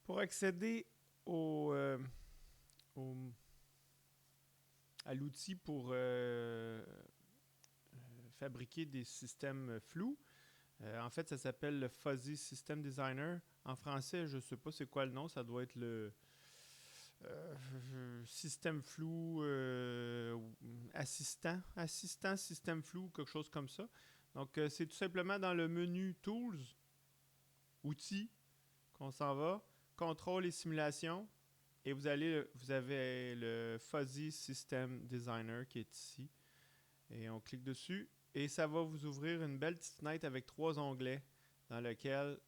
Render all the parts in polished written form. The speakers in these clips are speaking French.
Pour accéder au, au- à l'outil pour fabriquer des systèmes flous, en fait, ça s'appelle le Fuzzy System Designer. En français, je ne sais pas c'est quoi le nom, ça doit être le système flou assistant système flou, quelque chose comme ça. Donc, c'est tout simplement dans le menu Tools, Outils, qu'on s'en va, Contrôle et Simulation, et vous avez le Fuzzy System Designer qui est ici. Et on clique dessus, et ça va vous ouvrir une belle petite fenêtre avec 3 onglets dans lequel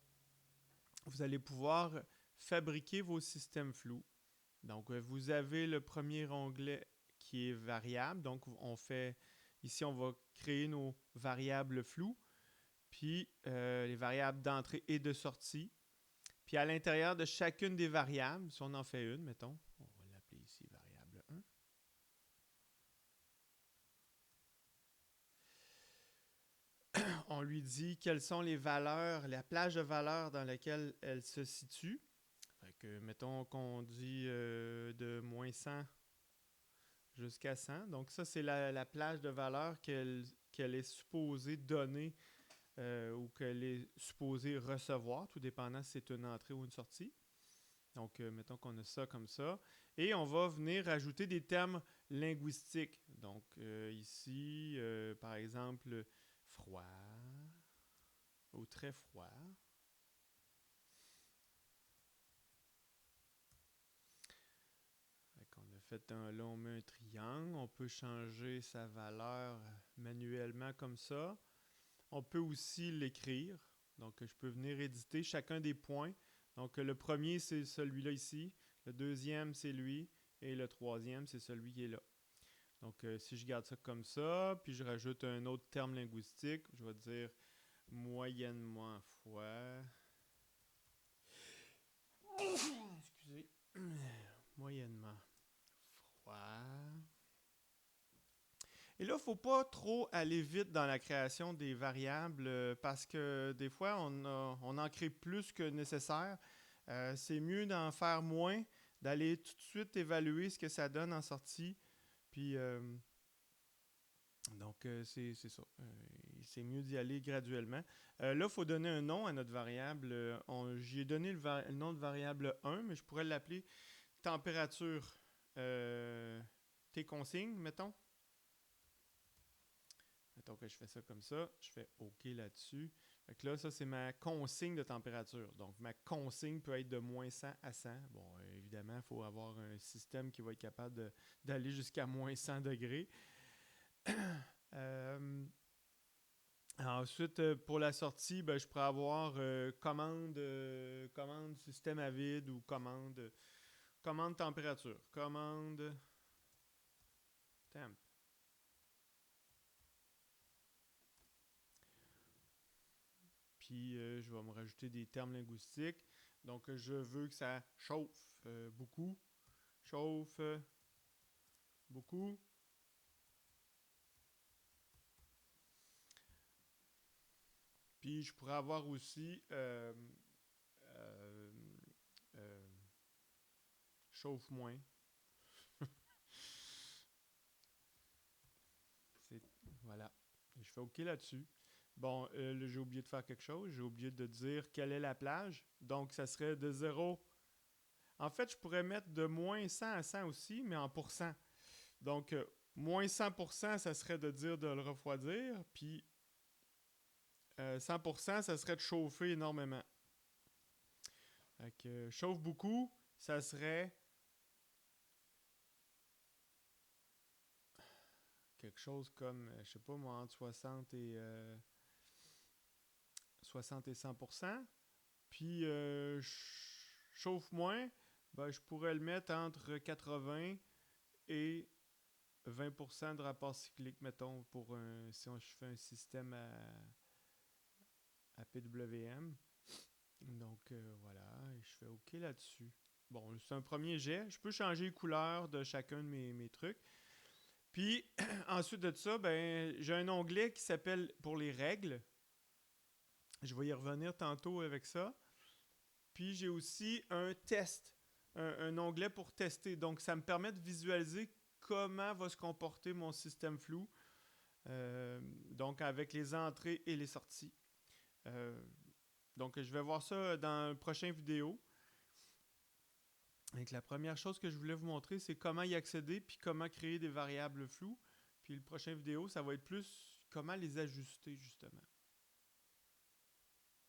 vous allez pouvoir fabriquer vos systèmes flous. Donc, vous avez le premier onglet qui est variable. Donc, ici, on va créer nos variables floues, puis les variables d'entrée et de sortie. Puis à l'intérieur de chacune des variables, si on en fait une, mettons, on va l'appeler ici variable 1. On lui dit quelles sont les valeurs, la plage de valeurs dans laquelle elle se situe. Fait que, mettons qu'on dit de moins 100 jusqu'à 100. Donc ça, c'est la plage de valeurs qu'elle est supposée donner ou qu'elle est supposée recevoir, tout dépendant si c'est une entrée ou une sortie. Donc, mettons qu'on a ça comme ça. Et on va venir ajouter des termes linguistiques. Donc, ici, par exemple, froid ou très froid. On a fait là, on met un triangle. On peut changer sa valeur manuellement comme ça. On peut aussi l'écrire. Donc, je peux venir éditer chacun des points. Donc, le premier, c'est celui-là ici. Le deuxième, c'est lui. Et le troisième, c'est celui qui est là. Donc, si je garde ça comme ça, puis je rajoute un autre terme linguistique, je vais dire moyennement froid. Excusez. Moyennement froid. Et là, il ne faut pas trop aller vite dans la création des variables parce que des fois, on en crée plus que nécessaire. C'est mieux d'en faire moins, d'aller tout de suite évaluer ce que ça donne en sortie. Puis, donc, c'est ça. C'est mieux d'y aller graduellement. Là, il faut donner un nom à notre variable. J'y ai donné le nom de variable 1, mais je pourrais l'appeler température T consigne, mettons. Mettons que je fais ça comme ça, je fais OK là-dessus. Fait que là, ça, c'est ma consigne de température. Donc, ma consigne peut être de moins 100 à 100. Bon, évidemment, il faut avoir un système qui va être capable d'aller jusqu'à moins 100 degrés. Ensuite, pour la sortie, ben, je pourrais avoir commande système à vide ou commande température. Commande temp. Puis, je vais me rajouter des termes linguistiques. Donc, je veux que ça chauffe beaucoup. Chauffe beaucoup. Puis, je pourrais avoir aussi euh, euh, chauffe moins. Voilà. Et je fais OK là-dessus. Bon, là, j'ai oublié de faire quelque chose. J'ai oublié de dire quelle est la plage. Donc, ça serait de 0. En fait, je pourrais mettre de moins 100 à 100 aussi, mais en pourcent. Donc, moins 100%, ça serait de dire de le refroidir. Puis, 100%, ça serait de chauffer énormément. Fait que chauffe beaucoup, ça serait quelque chose comme, je sais pas moi, entre 60 et 100%. Puis chauffe moins, ben, je pourrais le mettre entre 80 et 20% de rapport cyclique, mettons, si je fais un système à PWM. Donc voilà, et je fais OK là-dessus. Bon, c'est un premier jet. Je peux changer les couleurs de chacun de mes trucs. Puis ensuite de ça, ben, j'ai un onglet qui s'appelle pour les règles. Je vais y revenir tantôt avec ça. Puis j'ai aussi un test, un onglet pour tester. Donc ça me permet de visualiser comment va se comporter mon système flou. Donc avec les entrées et les sorties. Donc je vais voir ça dans une prochaine vidéo. Donc la première chose que je voulais vous montrer, c'est comment y accéder puis comment créer des variables floues. Puis la prochaine vidéo, ça va être plus comment les ajuster justement.